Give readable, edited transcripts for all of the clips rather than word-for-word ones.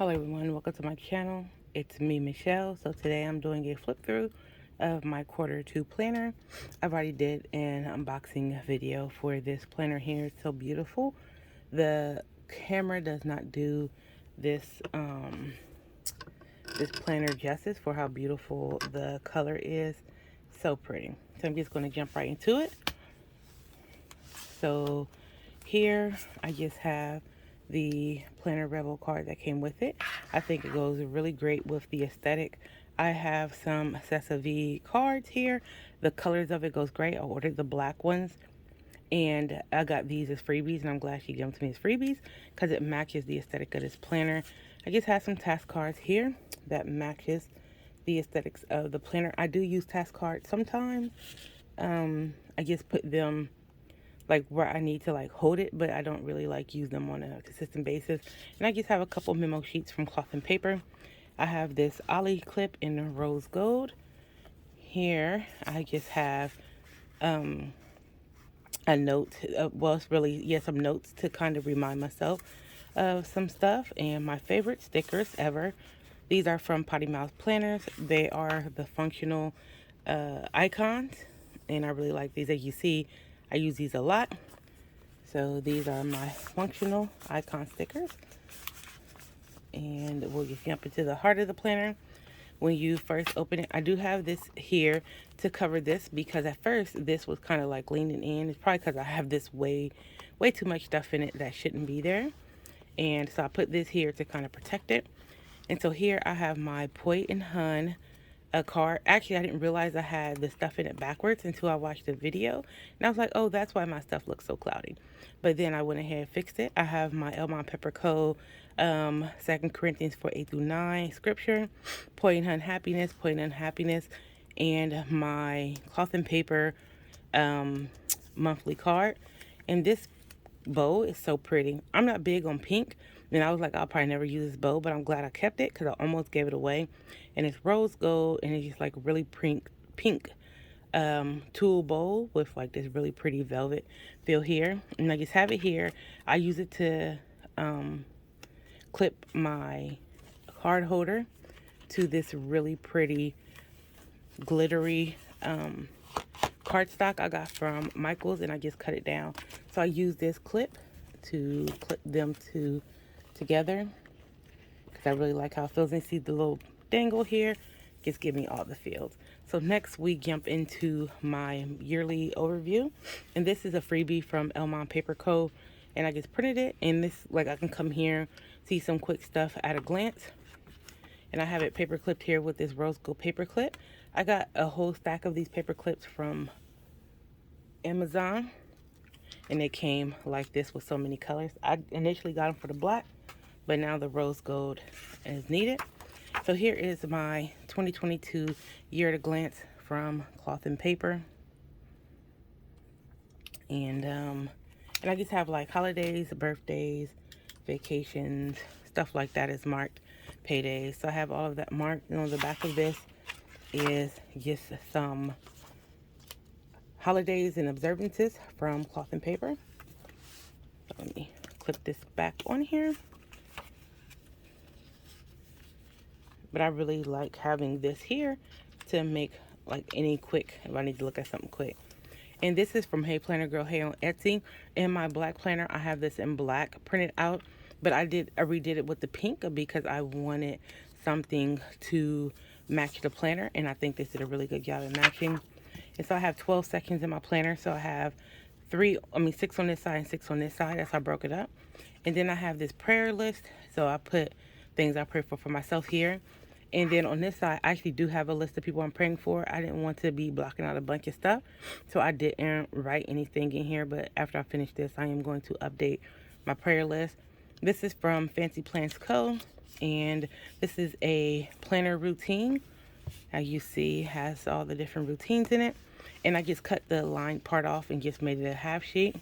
Hello everyone, welcome to my channel. It's me, Michelle. So today I'm doing a flip through of my Q2 planner. I've already did an unboxing video for this planner here. It's so beautiful. The camera does not do this this planner justice for how beautiful the color is. So pretty. So I'm just going to jump right into it. So here I just have the Planner Rebel card that came with it. I think it goes really great with the aesthetic. I have some V cards here. The colors of it goes great. I ordered the black ones and I got these as freebies, and I'm glad she gave them to me as freebies because it matches the aesthetic of this planner. I just have some task cards here that matches the aesthetics of the planner. I do use task cards sometimes. I just put them like where I need to like hold it, but I don't really like use them on a consistent basis. And I just have a couple memo sheets from Cloth and Paper. I have this Ollie clip in rose gold. Here I just have a note, well it's really, yeah, some notes to kind of remind myself of some stuff. And my favorite stickers ever, these are from Potty Mouth Planners. They are the functional icons, and I really like these. As you see, I use these a lot. So these are my functional icon stickers. And we'll just jump into the heart of the planner. When you first open it, I do have this here to cover this because at first this was kind of like leaning in. It's probably because I have this way too much stuff in it that shouldn't be there. And so I put this here to kind of protect it. And so here I have my Poi and Hun a card. Actually, I didn't realize I had the stuff in it backwards until I watched the video. And I was like, oh, that's why my stuff looks so cloudy. But then I went ahead and fixed it. I have my Elmont Pepper Co. 2 Corinthians 4:8-9 scripture, Poi and Hun happiness, and my Cloth and Paper monthly card. And this bow is so pretty. I'm not big on pink, and I was like, I'll probably never use this bow, but I'm glad I kept it because I almost gave it away. And it's rose gold, and it's just like really pink tulle bowl with like this really pretty velvet feel here. And I just have it here. I use it to clip my card holder to this really pretty glittery cardstock I got from Michael's, and I just cut it down. So I use this clip to clip them together because I really like how it feels. And see the little dangle here, just give me all the feels. So next we jump into my yearly overview, and this is a freebie from Elmont Paper Co. And I just printed it, and this, like, I can come here, see some quick stuff at a glance. And I have it paper clipped here with this rose gold paper clip. I got a whole stack of these paper clips from Amazon, and they came like this with so many colors. I initially got them for the black, but now the rose gold is needed. So here is my 2022 year at a glance from Cloth and Paper. And I just have like holidays, birthdays, vacations, stuff like that is marked, paydays. So I have all of that marked. And on the back of this is just some holidays and observances from Cloth and Paper. So let me clip this back on here. But I really like having this here to make like any quick, if I need to look at something quick. And this is from Hey Planner Girl Hey on Etsy. In my black planner, I have this in black printed out, but I redid it with the pink because I wanted something to match the planner, and I think this did a really good job of matching. And so I have 12 sections in my planner, so I have 6 on this side and 6 on this side. That's how I broke it up. And then I have this prayer list, so I put things I pray for myself here. And then on this side, I actually do have a list of people I'm praying for. I didn't want to be blocking out a bunch of stuff, so I didn't write anything in here. But after I finish this, I am going to update my prayer list. This is from Fancy Plans Co. And this is a planner routine. As you see, has all the different routines in it. And I just cut the line part off and just made it a half sheet.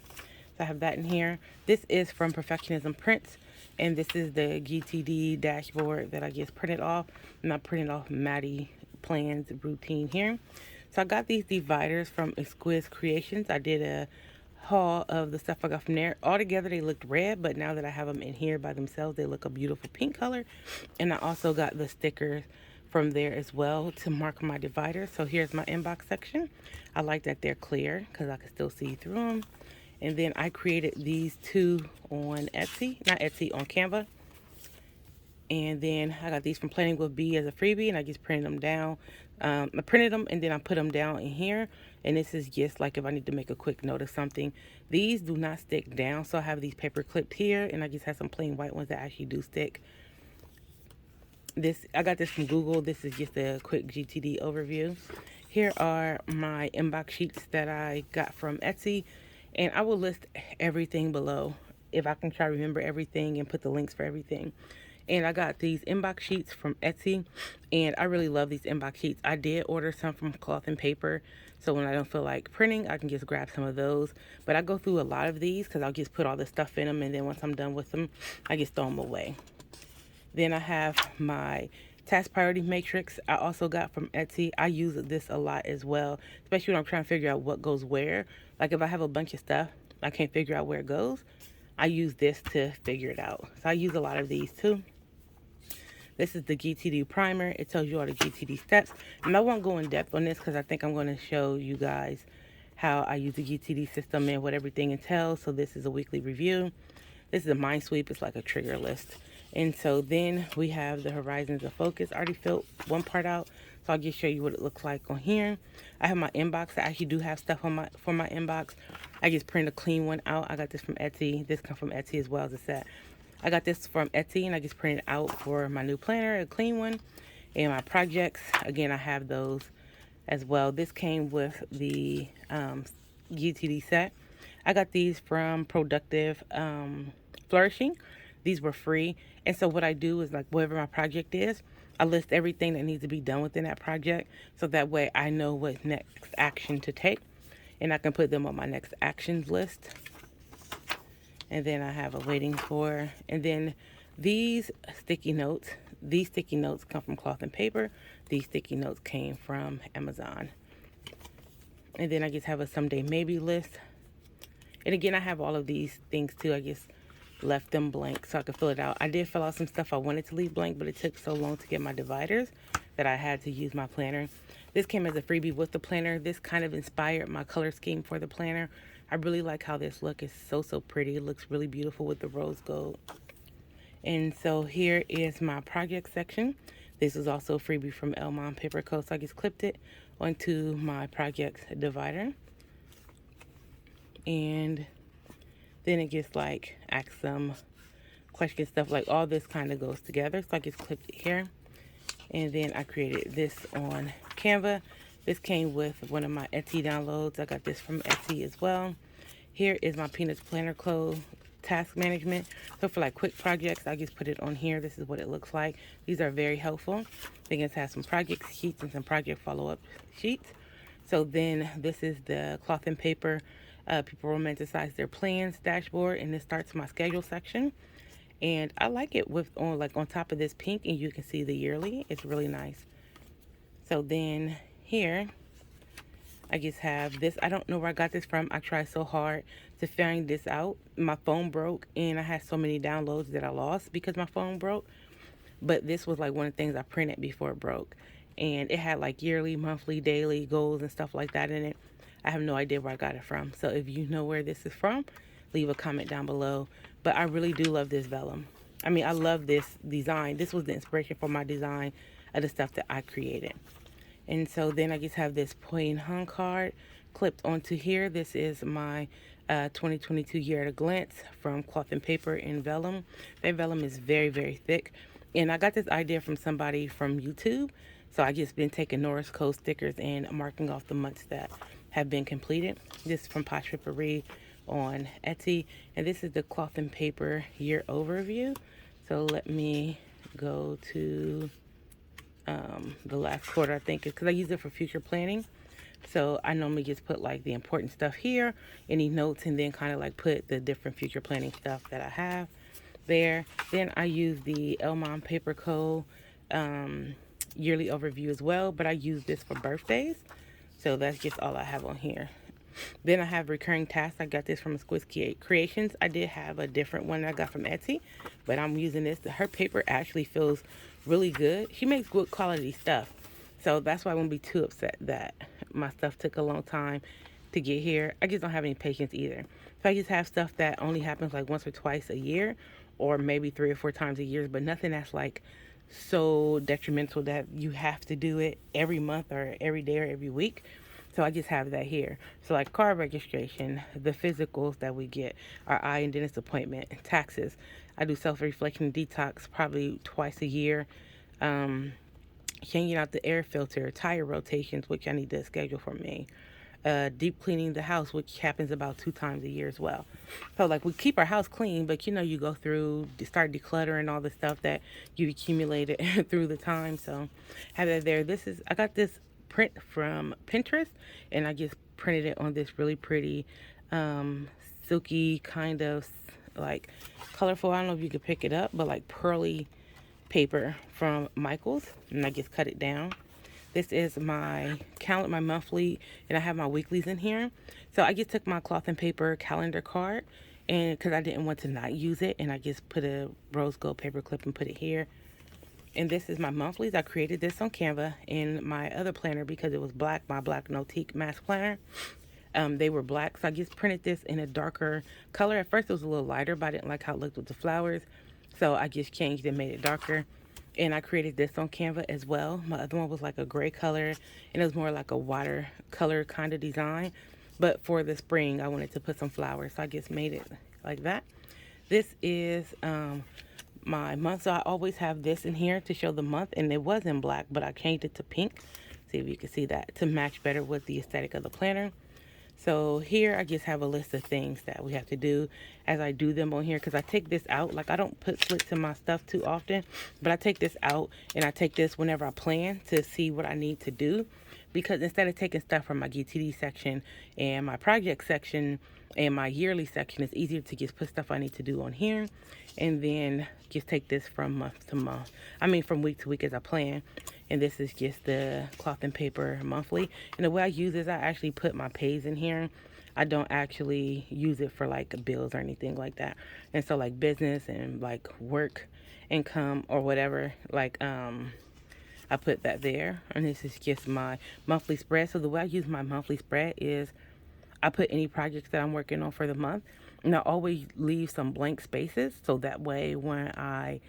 So I have that in here. This is from Perfectionism Prints. And this is the Gtd dashboard that I just printed off. And I printed off Maddie Plans routine here. So I got these dividers from Exquisite Creations. I did a haul of the stuff I got from there. All together they looked red, but now that I have them in here by themselves, they look a beautiful pink color. And I also got the stickers from there as well to mark my dividers. So here's my inbox section. I like that they're clear because I can still see through them. And then I created these two on Etsy, not Etsy, on Canva. And then I got these from Planning with B as a freebie, and I just printed them down. I printed them and then I put them down in here. And this is just like if I need to make a quick note of something. These do not stick down, so I have these paper clipped here, and I just have some plain white ones that actually do stick. I got this from Google. This is just a quick GTD overview. Here are my inbox sheets that I got from Etsy, and I will list everything below if I can try to remember everything and put the links for everything. And I got these inbox sheets from Etsy, and I really love these inbox sheets. I did order some from Cloth and Paper, so when I don't feel like printing, I can just grab some of those. But I go through a lot of these because I'll just put all the stuff in them, and then once I'm done with them, I just throw them away. Then I have my task priority matrix I also got from Etsy. I use this a lot as well, especially when I'm trying to figure out what goes where. Like if I have a bunch of stuff, I can't figure out where it goes. I use this to figure it out. So I use a lot of these too. This is the Gtd Primer. It tells you all the Gtd steps. And I won't go in depth on this because I think I'm going to show you guys how I use the Gtd system and what everything entails. So this is a weekly review. This is a mind sweep. It's like a trigger list. And so then we have the horizons of focus. I already filled one part out. So I'll just show you what it looks like on here. I have my inbox. I actually do have stuff on for my inbox. I just printed a clean one out. I got this from Etsy. This comes from Etsy as well as a set. I got this from Etsy, and I just printed out for my new planner, a clean one. And my projects, again, I have those as well. This came with the GTD set. I got these from Productive Flourishing. These were free. And so what I do is, like, whatever my project is, I list everything that needs to be done within that project. So that way I know what next action to take. And I can put them on my next actions list. And then I have a waiting for, and then these sticky notes come from Cloth and Paper. These sticky notes came from Amazon. And then I just have a someday maybe list. And again, I have all of these things too. I just left them blank so I could fill it out. I did fill out some stuff I wanted to leave blank, but it took so long to get my dividers that I had to use my planner. This came as a freebie with the planner. This kind of inspired my color scheme for the planner. I really like how this look is so pretty. It looks really beautiful with the rose gold. And so here is my project section. This is also a freebie from Elmon Paper Co. So I just clipped it onto my project divider. And then it gets like ask some question stuff, like all this kind of goes together. So I just clipped it here. And then I created this on Canva. This came with one of my Etsy downloads. I got this from Etsy as well. Here is my Peanuts Planner Co. task management. So for like quick projects, I just put it on here. This is what it looks like. These are very helpful. They can have some project sheets and some project follow-up sheets. So then this is the Cloth and Paper People Romanticize Their Plans dashboard, and this starts my schedule section. And I like it with on top of this pink, and you can see the yearly. It's really nice. So then here I just have this. I don't know where I got this from. I tried so hard to find this out. My phone broke, and I had so many downloads that I lost because my phone broke. But this was like one of the things I printed before it broke. And it had like yearly, monthly, daily goals and stuff like that in it. I have no idea where I got it from. So if you know where this is from, leave a comment down below. But I really do love this vellum. I mean, I love this design. This was the inspiration for my design of the stuff that I created. And so then I just have this plain hung card clipped onto here. This is my 2022 year at a glance from Cloth and Paper in vellum. That vellum is very thick. And I got this idea from somebody from YouTube. So I just been taking Norris Code stickers and marking off the months that have been completed. This is from Posh Pippery on Etsy. And this is the Cloth and Paper year overview. So let me go to the last quarter, I think, because I use it for future planning. So I normally just put like the important stuff here, any notes, and then kind of like put the different future planning stuff that I have there. Then I use the Elmon Paper Co. Yearly overview as well, but I use this for birthdays. So that's just all I have on here. Then I have recurring tasks. I got this from Squiz Creations. I did have a different one I got from Etsy, but I'm using this. Her paper actually feels really good. She makes good quality stuff. So that's why I won't be too upset that my stuff took a long time to get here. I just don't have any patience either. So I just have stuff that only happens like once or twice a year, or maybe 3 or 4 times a year, but nothing that's like so detrimental that you have to do it every month or every day or every week. So I just have that here. So like car registration, the physicals that we get, our eye and dentist appointment, taxes. I do self-reflection detox probably twice a year. Changing out the air filter, tire rotations, which I need to schedule for me. Deep cleaning the house, which happens about 2 times a year as well. So like we keep our house clean, but you go through, start decluttering all the stuff that you accumulated through the time. So have that there. I got this print from Pinterest, and I just printed it on this really pretty silky kind of like colorful, I don't know if you could pick it up, but like pearly paper from Michaels, and I just cut it down. This is my calendar, my monthly, and I have my weeklies in here. So I just took my cloth and paper calendar card, and because I didn't want to not use it, and I just put a rose gold paper clip and put it here. And this is my monthlies. I created this on Canva in my other planner because it was black, my black Notique mask planner. They were black, so I just printed this in a darker color. At first it was a little lighter, but I didn't like how it looked with the flowers, so I just changed and made it darker. And I created this on Canva as well. My other one was like a gray color, and it was more like a watercolor kind of design. But for the spring, I wanted to put some flowers, so I just made it like that. This is my month, so I always have this in here to show the month, and it was in black, but I changed it to pink. See if you can see that to match better with the aesthetic of the planner. So here I just have a list of things that we have to do as I do them on here, because I take this out. Like I don't put slits in my stuff too often, but I take this out and I take this whenever I plan to see what I need to do, because instead of taking stuff from my GTD section and my project section and my yearly section, it's easier to just put stuff I need to do on here and then just take this from month to month. I mean from week to week as I plan. And this is just the cloth and paper monthly. And the way I use this, I actually put my pays in here. I don't actually use it for like bills or anything like that. And so like business and like work income or whatever, like I put that there. And this is just my monthly spread. So the way I use my monthly spread is I put any projects that I'm working on for the month, and I always leave some blank spaces, so that way when I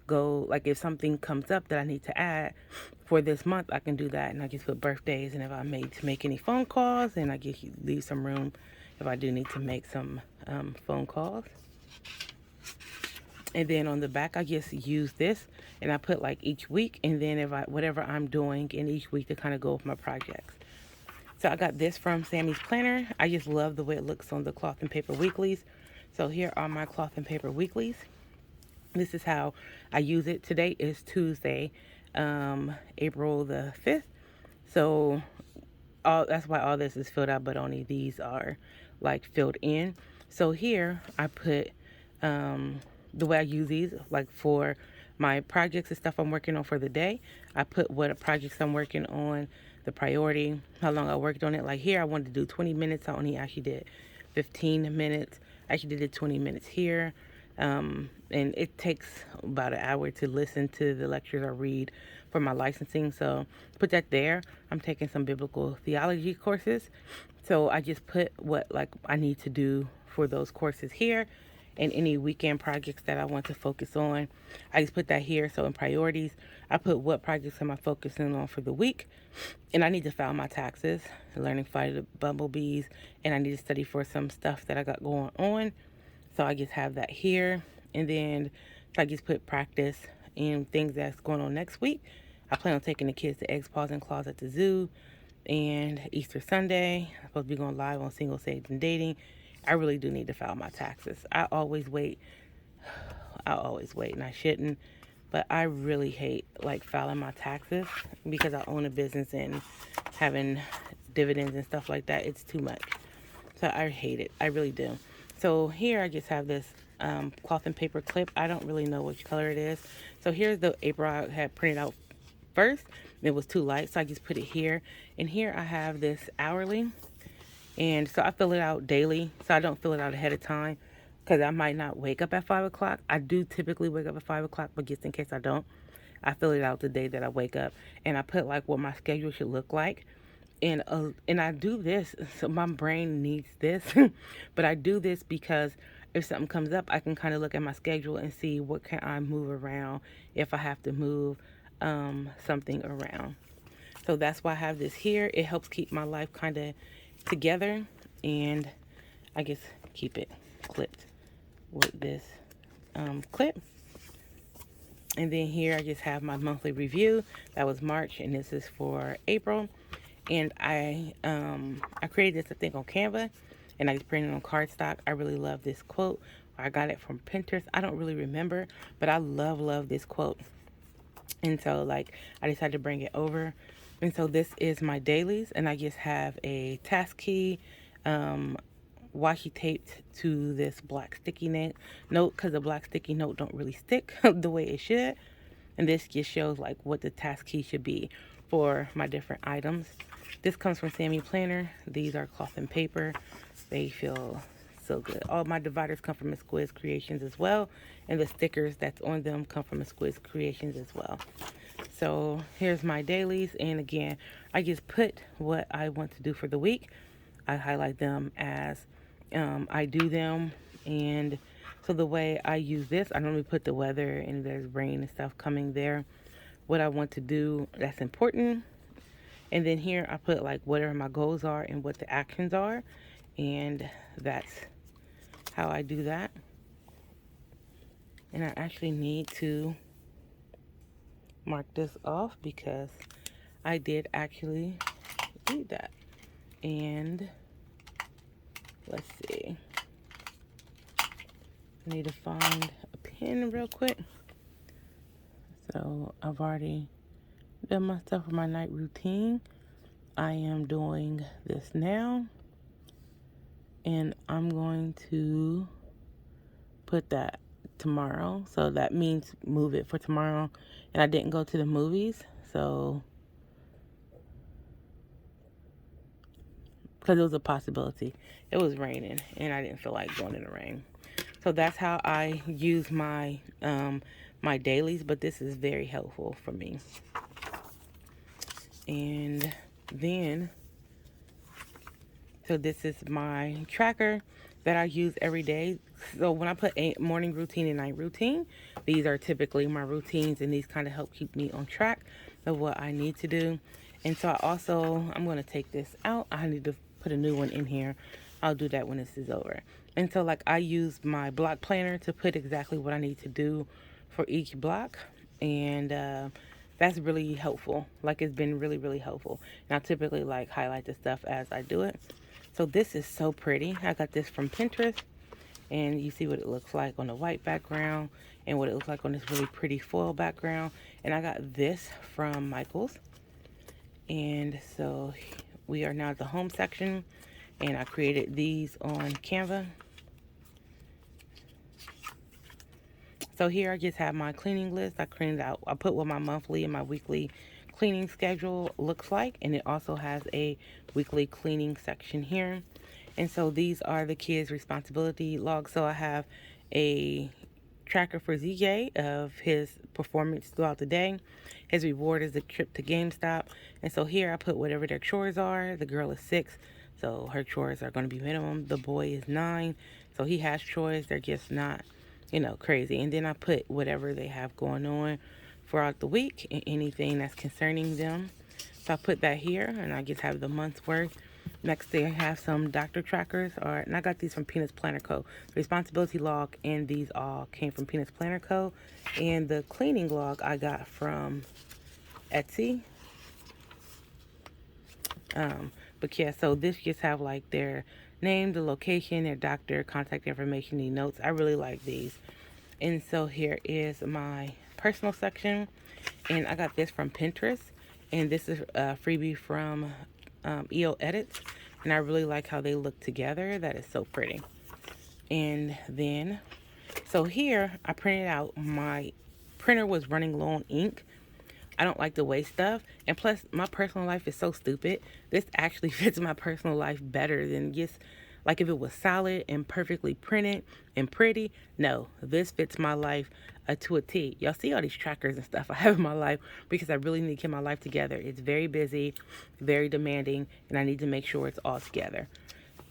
go, like if something comes up that I need to add for this month, I can do that. And I just put birthdays, and if I need to make any phone calls, and I just leave some room if I do need to make some phone calls. And then on the back, I just use this, and I put like each week, and then if whatever I'm doing in each week to kind of go with my projects. So I got this from Sammy's Planner. I just love the way it looks on the cloth and paper weeklies. So here are my cloth and paper weeklies. This is how I use it. Today is Tuesday, April the 5th. So that's why all this is filled out, but only these are like filled in. So here I put the way I use these, like for my projects and stuff I'm working on for the day. I put what projects I'm working on, the priority, how long I worked on it. Like here I wanted to do 20 minutes. I only actually did 15 minutes. I actually did 20 minutes here. And it takes about an hour to listen to the lectures or read for my licensing. So put that there. I'm taking some biblical theology courses. So I just put what like I need to do for those courses here, and any weekend projects that I want to focus on. I just put that here. So in priorities, I put what projects am I focusing on for the week. And I need to file my taxes, learning fight the bumblebees, and I need to study for some stuff that I got going on. So I just have that here. And then so I just put practice and things that's going on next week. I plan on taking the kids to Eggs, Paws, and Claws at the zoo. And Easter Sunday, I'm supposed to be going live on Single Sage and Dating. I really do need to file my taxes. I always wait, and I shouldn't. But I really hate like filing my taxes because I own a business and having dividends and stuff like that. It's too much. So I hate it. I really do. So here I just have this cloth and paper clip. I don't really know which color it is. So here's the April I had printed out first. It was too light, so I just put it here. And here I have this hourly. And so I fill it out daily, so I don't fill it out ahead of time because I might not wake up at 5 o'clock. I do typically wake up at 5 o'clock, but just in case I don't, I fill it out the day that I wake up, and I put like what my schedule should look like. And I do this, so my brain needs this, but I do this because if something comes up, I can kind of look at my schedule and see what can I move around if I have to move something around. So that's why I have this here. It helps keep my life kind of together, and I guess keep it clipped with this clip. And then here I just have my monthly review. That was March, and this is for April. And I created this, I think, on Canva, and I just printed it on cardstock. I really love this quote. I got it from Pinterest. I don't really remember, but I love this quote. And so, like, I decided to bring it over. And so this is my dailies, and I just have a task key, washi taped to this black sticky note because the black sticky note don't really stick the way it should. And this just shows like what the task key should be for my different items. This comes from Sammy Planner. These are cloth and paper. They feel so good. All my dividers come from Squiz Creations as well, and the stickers that's on them come from Squiz Creations as well. So here's my dailies, and again, I just put what I want to do for the week. I highlight them as I do them, and so the way I use this, I normally put the weather, and there's rain and stuff coming there. What I want to do that's important, and then here I put like whatever my goals are and what the actions are, and that's how I do that. And I actually need to mark this off because I did actually read that. And let's see. I need to find a pen real quick. So I've already done my stuff for my night routine. I am doing this now. And I'm going to put that tomorrow. So that means move it for tomorrow. And I didn't go to the movies. So, because it was a possibility. It was raining and I didn't feel like going in the rain. So that's how I use my my dailies, but this is very helpful for me. And then, so this is my tracker that I use every day. So when I put a morning routine and night routine, these are typically my routines, and these kind of help keep me on track of what I need to do. And so I'm going to take this out. I need to put a new one in here. I'll do that when this is over. And so like I use my block planner to put exactly what I need to do for each block. And that's really helpful. Like it's been really helpful. And I typically like highlight the stuff as I do it. So this is so pretty. I got this from Pinterest. And you see what it looks like on the white background and what it looks like on this really pretty foil background. And I got this from Michael's. And so we are now at the home section, and I created these on Canva. So here I just have my cleaning list. I cleaned out, I put what my monthly and my weekly cleaning schedule looks like, and it also has a weekly cleaning section here. And so these are the kids' responsibility logs. So I have a tracker for ZJ of his performance throughout the day. His reward is the trip to GameStop. And so here I put whatever their chores are. The girl is 6, so her chores are going to be minimum. The boy is 9, so he has chores. They're just not, crazy. And then I put whatever they have going on throughout the week and anything that's concerning them. So I put that here, and I just have the month's worth. Next, they have some doctor trackers, and I got these from Peanuts Planner Co. The responsibility log, and these all came from Peanuts Planner Co. And the cleaning log I got from Etsy. But yeah, so this just have like their name, the location, their doctor, contact information, the notes. I really like these. And so here is my personal section, and I got this from Pinterest, and this is a freebie from EO Edits, and I really like how they look together. That is so pretty. And then, so here I printed out, my printer was running low on ink, I don't like to waste stuff. And plus, my personal life is so stupid. This actually fits my personal life better than just like if it was solid and perfectly printed and pretty. No, this fits my life to a T. Y'all see all these trackers and stuff I have in my life because I really need to get my life together. It's very busy, very demanding, and I need to make sure it's all together.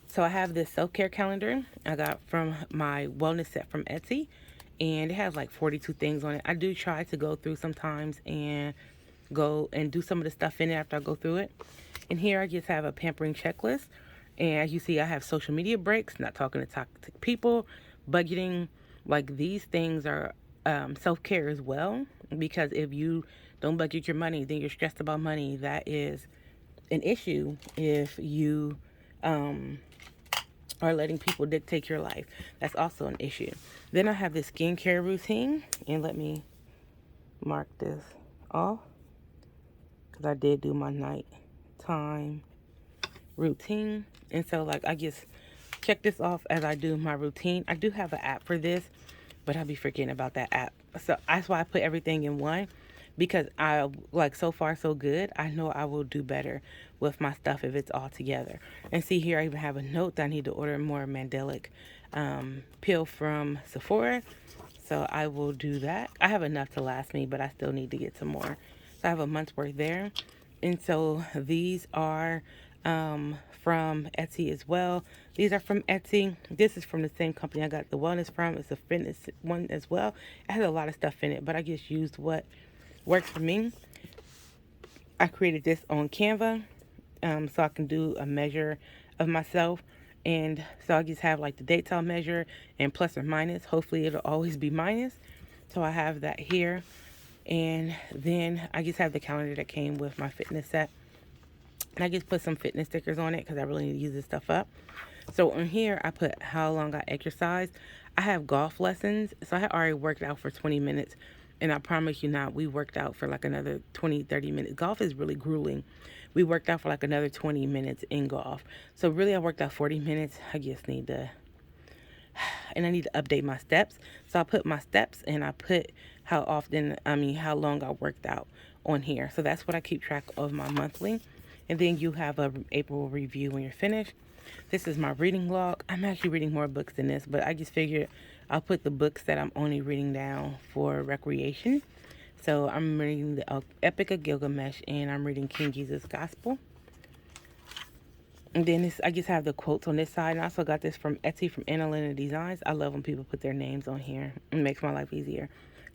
So I have this self-care calendar I got from my wellness set from Etsy, and it has like 42 things on it. I do try to go through sometimes and go and do some of the stuff in it after I go through it. And here I just have a pampering checklist. And as you see, I have social media breaks, not talking to toxic people, budgeting. Like these things are self-care as well, because if you don't budget your money, then you're stressed about money. That is an issue if you are letting people dictate your life. That's also an issue. Then I have this skincare routine, and let me mark this off because I did do my nighttime routine. And so like I just check this off as I do my routine. I do have an app for this, but I'll be forgetting about that app. So that's why I put everything in one, because I like so far so good. I know I will do better with my stuff if it's all together. And see here, I even have a note that I need to order more Mandelic peel from Sephora. So I will do that. I have enough to last me, but I still need to get some more. So I have a month's worth there. And so these are from Etsy as well. These are from Etsy. This is from the same company I got the wellness from. It's a fitness one as well. It has a lot of stuff in it, but I just used what works for me. I created this on Canva so I can do a measure of myself. And so I just have like the dates I'll measure and plus or minus. Hopefully it'll always be minus. So I have that here. And then I just have the calendar that came with my fitness set. And I just put some fitness stickers on it because I really need to use this stuff up. So on here, I put how long I exercise. I have golf lessons. So I had already worked out for 20 minutes. And I promise you not, we worked out for like another 20, 30 minutes. Golf is really grueling. We worked out for like another 20 minutes in golf. So really I worked out 40 minutes. I just need to, and I need to update my steps. So I put my steps and I put how long I worked out on here. So that's what I keep track of my monthly. And then you have a April review when you're finished. This is my reading log. I'm actually reading more books than this, but I just figured I'll put the books that I'm only reading down for recreation. So I'm reading the Epic of Gilgamesh, and I'm reading King Jesus Gospel. And then I just have the quotes on this side. And I also got this from Etsy from Annalena Designs. I love when people put their names on here. It makes my life easier.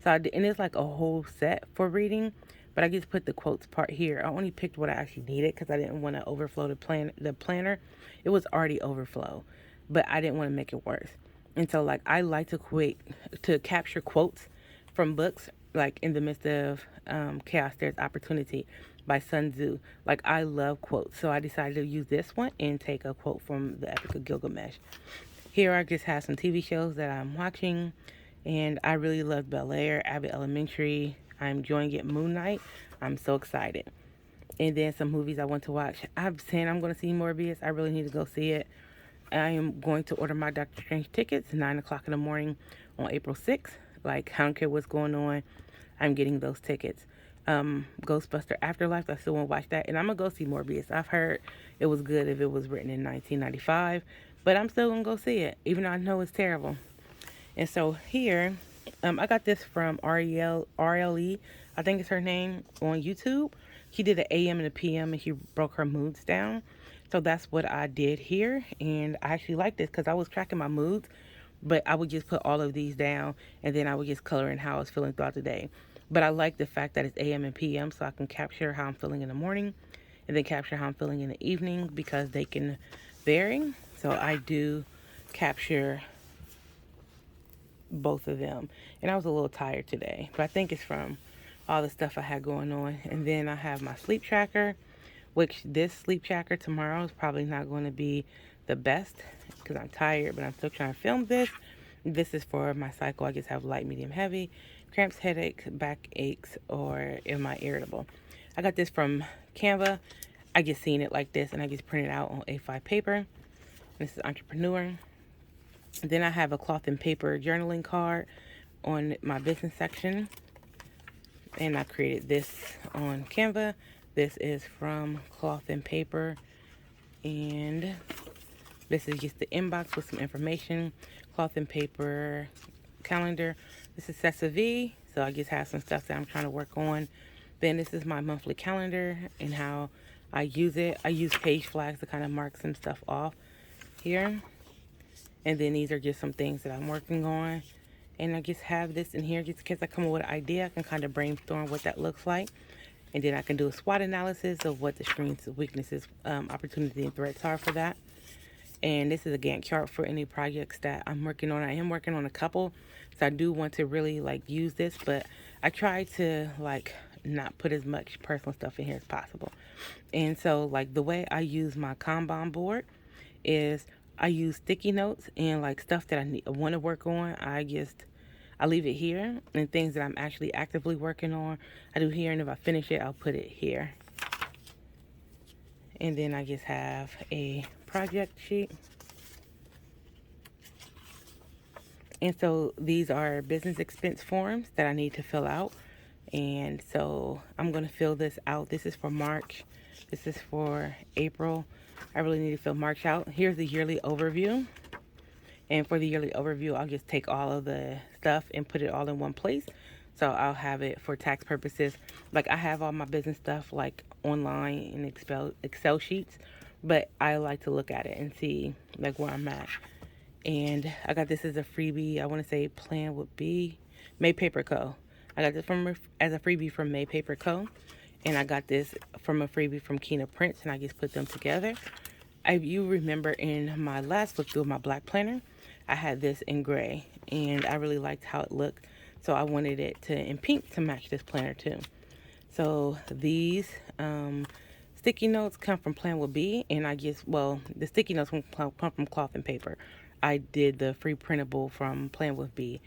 So and it's like a whole set for reading. But I just put the quotes part here. I only picked what I actually needed because I didn't want to overflow the planner. It was already overflow, but I didn't want to make it worse. And so like I like to capture quotes from books. Like in the midst of chaos, there's opportunity by Sun Tzu. Like I love quotes, so I decided to use this one and take a quote from the Epic of Gilgamesh. Here I just have some TV shows that I'm watching, and I really love Bel Air, Abbott Elementary. I'm enjoying it. Moon Knight. I'm so excited. And then some movies I want to watch. I'm saying I'm going to see Morbius. I really need to go see it. I am going to order my Doctor Strange tickets 9 o'clock in the morning on April 6th. Like, I don't care what's going on. I'm getting those tickets. Ghostbuster Afterlife. I still want to watch that. And I'm going to go see Morbius. I've heard it was good if it was written in 1995. But I'm still going to go see it, even though I know it's terrible. And so here, I got this from RLE, I think it's her name, on YouTube. She did an AM and a PM, and she broke her moods down. So that's what I did here. And I actually like this because I was tracking my moods, but I would just put all of these down, and then I would just color in how I was feeling throughout the day. But I like the fact that it's AM and PM, so I can capture how I'm feeling in the morning and then capture how I'm feeling in the evening because they can vary. So I do capture both of them. And I was a little tired today, but I think it's from all the stuff I had going on. And then I have my sleep tracker, which this sleep tracker tomorrow is probably not going to be the best because I'm tired, but I'm still trying to film this. This is for my cycle. I just have light, medium, heavy, cramps, headaches, back aches, or am I irritable? I got this from Canva. I just seen it like this, and I just printed it out on A5 paper. This is Entrepreneur. Then I have a cloth and paper journaling card on my business section. And I created this on Canva. This is from Cloth and Paper. And this is just the inbox with some information. Cloth and Paper calendar. This is Sessa V. So I just have some stuff that I'm trying to work on. Then this is my monthly calendar and how I use it. I use page flags to kind of mark some stuff off here. And then these are just some things that I'm working on. And I just have this in here just in case I come up with an idea. I can kind of brainstorm what that looks like. And then I can do a SWOT analysis of what the strengths, weaknesses, opportunities, and threats are for that. And this is a Gantt chart for any projects that I'm working on. I am working on a couple, so I do want to really like use this, but I try to like not put as much personal stuff in here as possible. And so like the way I use my Kanban board is I use sticky notes and like stuff that I want to work on. I leave it here, and things that I'm actually actively working on, I do here, and if I finish it, I'll put it here. And then I just have a project sheet. And so these are business expense forms that I need to fill out. And so I'm going to fill this out. This is for March. This is for April. I really need to fill March out. Here's the yearly overview. And for the yearly overview, I'll just take all of the stuff and put it all in one place. So I'll have it for tax purposes. Like I have all my business stuff like online in Excel sheets, but I like to look at it and see like where I'm at. And I got this as a freebie. I want to say plan would be May Paper Co. I got this as a freebie from May Paper Co. And I got this from a freebie from Kina Prints, and I just put them together. If you remember in my last flip through of my black planner, I had this in gray, and I really liked how it looked. So I wanted it in pink to match this planner too. So these sticky notes come from Plan With B, and the sticky notes come from Cloth and Paper. I did the free printable from Plan With B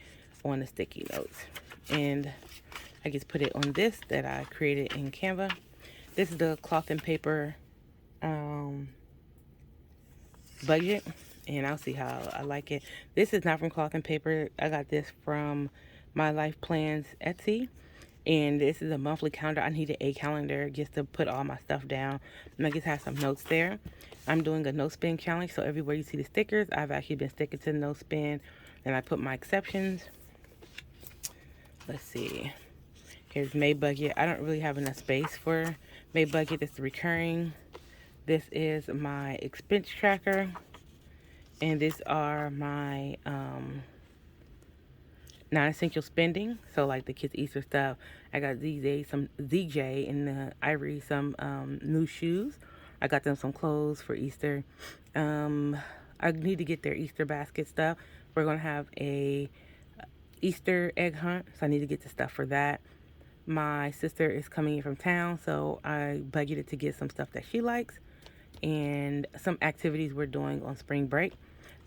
on the sticky notes. And I just put it on this that I created in Canva. This is the Cloth and Paper budget, and I'll see how I like it. This is not from Cloth and Paper. I got this from My Life Plans Etsy, and this is a monthly calendar. I needed a calendar just to put all my stuff down, and I just have some notes there. I'm doing a no spend challenge, so everywhere you see the stickers, I've actually been sticking to no spend, and I put my exceptions. Let's see. Here's May budget. I don't really have enough space for May budget. It's recurring. This is my expense tracker, and these are my non-essential spending. So like the kids' Easter stuff. I got some ZJ and the Ivory some new shoes. I got them some clothes for Easter. I need to get their Easter basket stuff. We're gonna have a Easter egg hunt, so I need to get the stuff for that. My sister is coming in from town, so I budgeted to get some stuff that she likes and some activities we're doing on spring break.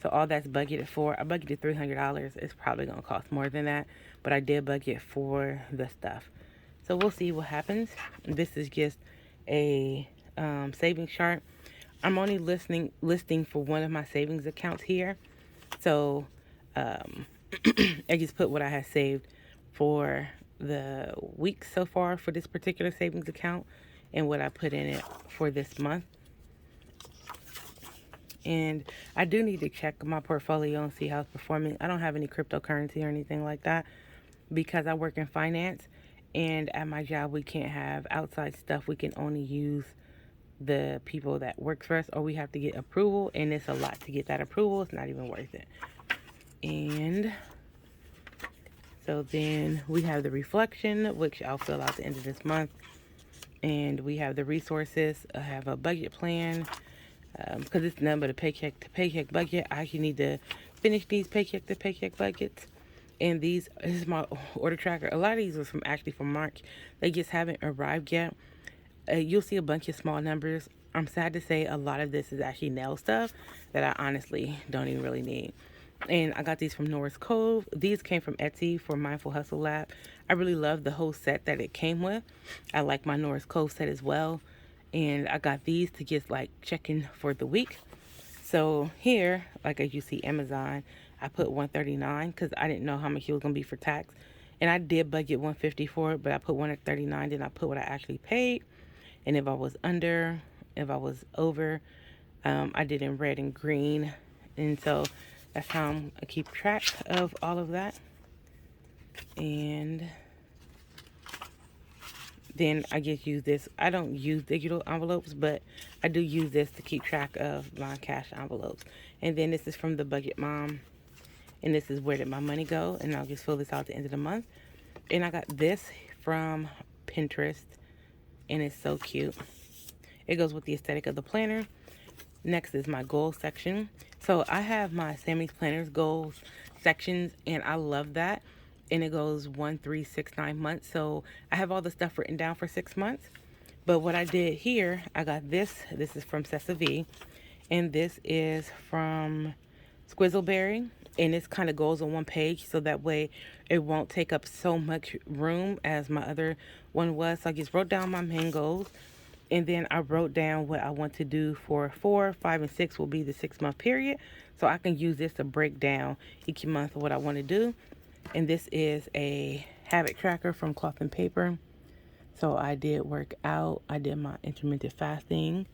So all that's budgeted for. I budgeted $300. It's probably going to cost more than that, but I did budget for the stuff. So we'll see what happens. This is just a savings chart. I'm only listing for one of my savings accounts here. So I just put what I have saved for the week so far for this particular savings account and what I put in it for this month. And I do need to check my portfolio and see how it's performing. I don't have any cryptocurrency or anything like that because I work in finance, and at my job we can't have outside stuff. We can only use the people that work for us, or we have to get approval, and it's a lot to get that approval. It's not even worth it. And so then we have the reflection, which I'll fill out at the end of this month. And we have the resources. I have a budget plan. Because it's none but a paycheck to paycheck budget. I actually need to finish these paycheck to paycheck budgets. And this is my order tracker. A lot of these are from March. They just haven't arrived yet. You'll see a bunch of small numbers. I'm sad to say a lot of this is actually nail stuff that I honestly don't even really need. And I got these from Norris Cove. These came from Etsy for Mindful Hustle Lab. I really love the whole set that it came with. I like my Norris Cove set as well. And I got these to just like check in for the week. So here, like as you see Amazon, I put $139 because I didn't know how much it was going to be for tax. And I did budget 150 for it, but I put one at 39, then I put what I actually paid. And if I was under, if I was over, I did in red and green. And so that's how I keep track of all of that. And then I just use this. I don't use digital envelopes, but I do use this to keep track of my cash envelopes. And then this is from the Budget Mom. And this is where did my money go. And I'll just fill this out at the end of the month. And I got this from Pinterest. And it's so cute. It goes with the aesthetic of the planner. Next is my goals section. So I have my Sammy's Planners goals sections, and I love that. And it goes 1, 3, 6, 9 months. So I have all the stuff written down for 6 months. But what I did here, I got this. This is from Cessa V. And this is from Squizzleberry. And this kind of goes on one page, so that way it won't take up so much room as my other one was. So I just wrote down my main goals. And then I wrote down what I want to do for 4, 5, and 6 will be the 6-month period. So I can use this to break down each month what I want to do. And this is a habit tracker from Cloth and Paper. So I did work out. I did my intermittent fasting.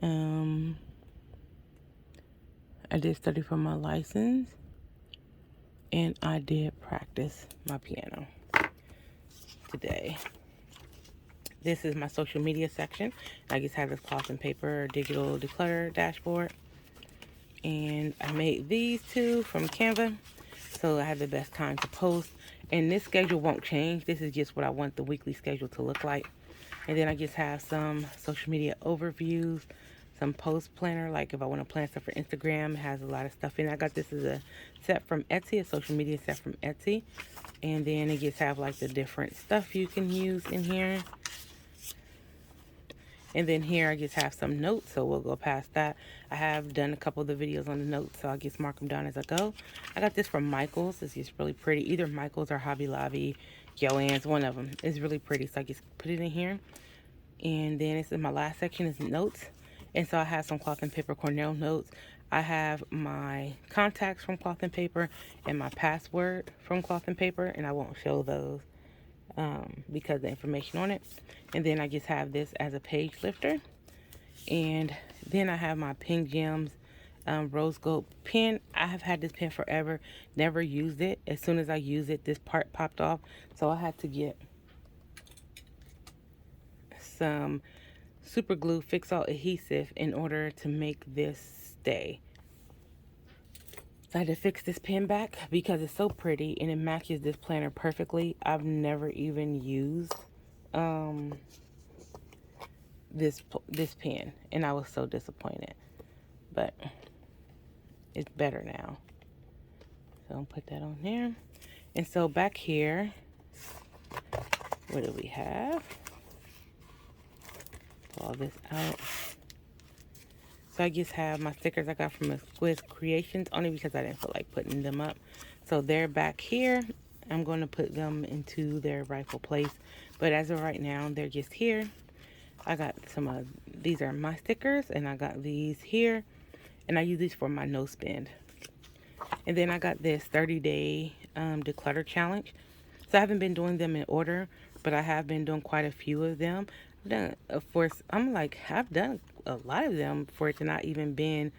I did study for my license. And I did practice my piano today. This is my social media section. I just have this Cloth and Paper digital declutter dashboard. And I made these two from Canva. So I have the best time to post. And this schedule won't change. This is just what I want the weekly schedule to look like. And then I just have some social media overviews, some post planner, like if I want to plan stuff for Instagram, it has a lot of stuff in it. I got this as a set from Etsy, a social media set from Etsy. And then it just have like the different stuff you can use in here. And then here I just have some notes, so we'll go past that. I have done a couple of the videos on the notes, so I'll just mark them down as I go. I got this from Michaels. It's just really pretty. Either Michaels or Hobby Lobby, Joann's, one of them. It's really pretty, so I just put it in here. And then this is my last section is notes. And so I have some Cloth and Paper Cornell notes. I have my contacts from Cloth and Paper and my password from Cloth and Paper, and I won't show those because of the information on it. And then I just have this as a page lifter. And then I have my Pink Gems Rose Gold pen. I have had this pen forever, never used it. As soon as I used it, this part popped off. So I had to get some super glue fix all adhesive in order to make this stay. So I had to fix this pen back because it's so pretty and it matches this planner perfectly. I've never even used this pen, and I was so disappointed, but it's better now. So I'll put that on there. And so back here, what do we have? Pull all this out. So I just have my stickers I got from Squiz Creations, only because I didn't feel like putting them up. So they're back here. I'm going to put them into their rightful place. But as of right now, they're just here. I got some these are my stickers, and I got these here. And I use these for my no spend. And then I got this 30-day declutter challenge. So I haven't been doing them in order, but I have been doing quite a few of them. I've done, of course, I've done a lot of them for it to not even been,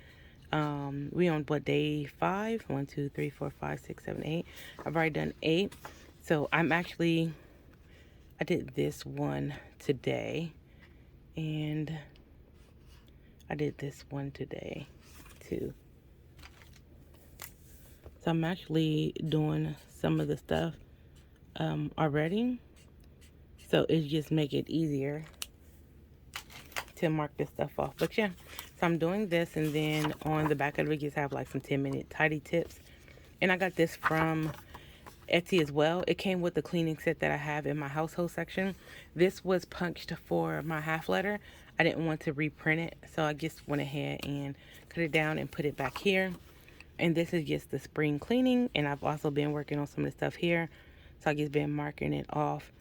we on what, day 5? 1, 2, 3, 4, 5, 6, 7, 8. I've already done 8. So I did this one today, and I did this one today too. So I'm actually doing some of the stuff already. So it's just make it easier to mark this stuff off. But yeah, so I'm doing this, and then on the back of it, just have like some 10-minute tidy tips. And I got this from Etsy as well. It came with the cleaning set that I have in my household section. This was punched for my half letter. I didn't want to reprint it, so I just went ahead and cut it down and put it back here. And this is just the spring cleaning, and I've also been working on some of the stuff here. So I just been marking it off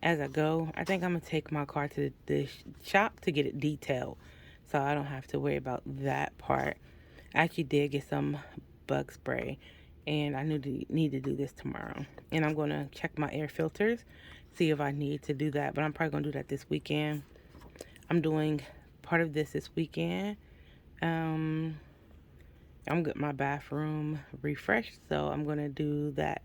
as I go. I think I'm going to take my car to the shop to get it detailed, so I don't have to worry about that part. I actually did get some bug spray, and I need to do this tomorrow. And I'm going to check my air filters, see if I need to do that, but I'm probably going to do that this weekend. I'm doing part of this weekend. I'm getting my bathroom refreshed, so I'm going to do that.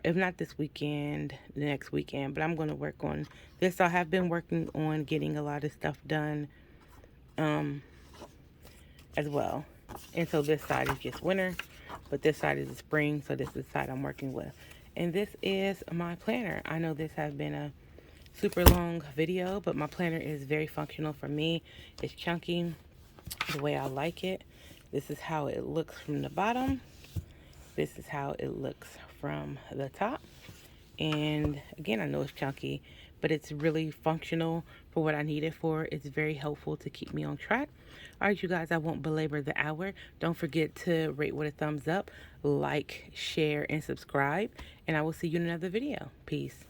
If not this weekend, the next weekend, but I'm going to work on this. I have been working on getting a lot of stuff done as well. And so this side is just winter, but this side is the spring, so this is the side I'm working with. And this is my planner. I know this has been a super long video, but my planner is very functional for me. It's chunky the way I like it. This is how it looks from the bottom. This is how it looks from the top. And again, I know it's chunky, but it's really functional for what I need it for. It's very helpful to keep me on track. All right, you guys, I won't belabor the hour. Don't forget to rate with a thumbs up, like, share, and subscribe. And I will see you in another video. Peace.